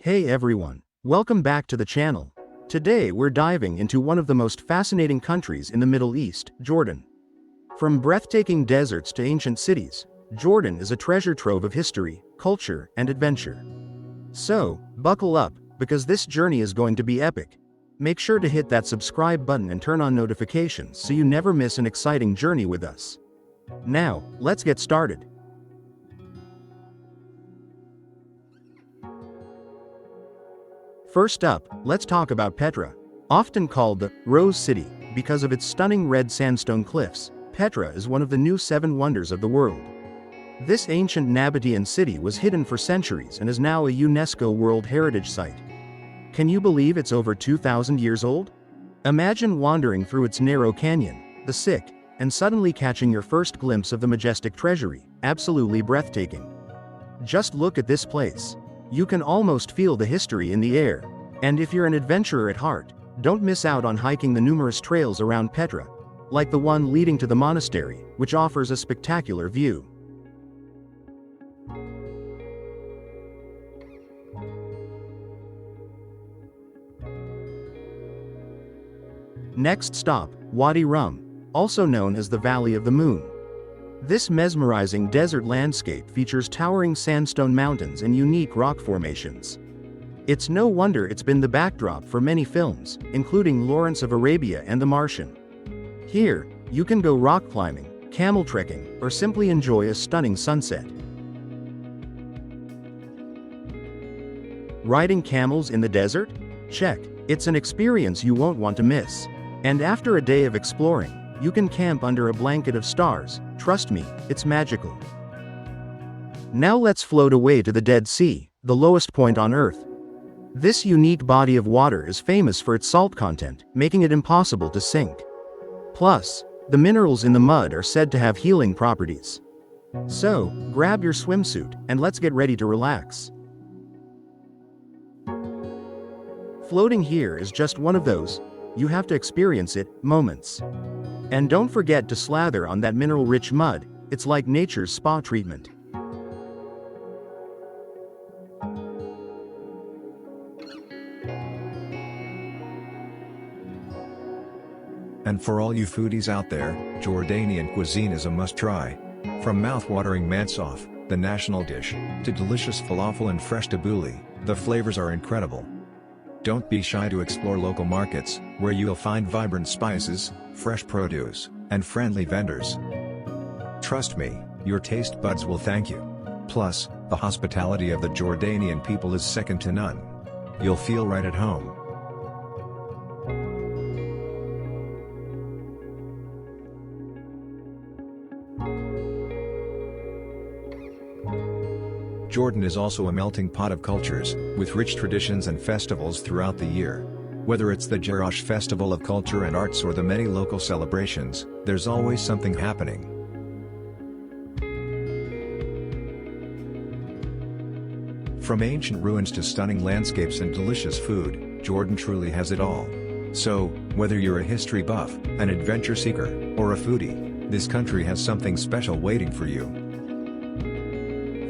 Hey everyone, welcome back to the channel. Today we're diving into one of the most fascinating countries in the Middle East, Jordan. From breathtaking deserts to ancient cities, Jordan is a treasure trove of history, culture, and adventure. So, buckle up, because this journey is going to be epic. Make sure to hit that subscribe button and turn on notifications so you never miss an exciting journey with us. Now, let's get started. First up, let's talk about Petra. Often called the Rose City because of its stunning red sandstone cliffs, Petra is one of the new seven wonders of the world. This ancient Nabatean city was hidden for centuries and is now a UNESCO World Heritage Site. Can you believe it's over 2,000 years old? Imagine wandering through its narrow canyon, the Sick, and suddenly catching your first glimpse of the majestic Treasury, absolutely breathtaking. Just look at this place. You can almost feel the history in the air. And if you're an adventurer at heart, don't miss out on hiking the numerous trails around Petra, like the one leading to the Monastery, which offers a spectacular view. Next stop, Wadi Rum, also known as the Valley of the Moon. This mesmerizing desert landscape features towering sandstone mountains and unique rock formations. It's no wonder it's been the backdrop for many films, including Lawrence of Arabia and The Martian. Here, you can go rock climbing, camel trekking, or simply enjoy a stunning sunset. Riding camels in the desert? Check. It's an experience you won't want to miss. And after a day of exploring, you can camp under a blanket of stars. Trust me, it's magical. Now let's float away to the Dead Sea, the lowest point on Earth. This unique body of water is famous for its salt content, making it impossible to sink. Plus, the minerals in the mud are said to have healing properties. So, grab your swimsuit, and let's get ready to relax. Floating here is just one of those, you have to experience it, moments. And don't forget to slather on that mineral-rich mud, it's like nature's spa treatment. And for all you foodies out there, Jordanian cuisine is a must-try. From mouth-watering mansof, the national dish, to delicious falafel and fresh tabbouleh, the flavors are incredible. Don't be shy to explore local markets, where you'll find vibrant spices, fresh produce, and friendly vendors. Trust me, your taste buds will thank you. Plus, the hospitality of the Jordanian people is second to none. You'll feel right at home. Jordan is also a melting pot of cultures, with rich traditions and festivals throughout the year. Whether it's the Jerash Festival of Culture and Arts or the many local celebrations, there's always something happening. From ancient ruins to stunning landscapes and delicious food, Jordan truly has it all. So, whether you're a history buff, an adventure seeker, or a foodie, this country has something special waiting for you.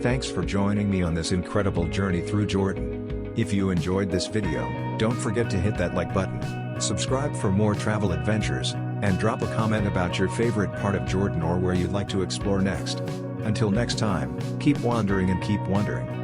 Thanks for joining me on this incredible journey through Jordan. If you enjoyed this video, don't forget to hit that like button, subscribe for more travel adventures, and drop a comment about your favorite part of Jordan or where you'd like to explore next. Until next time, keep wandering and keep wondering.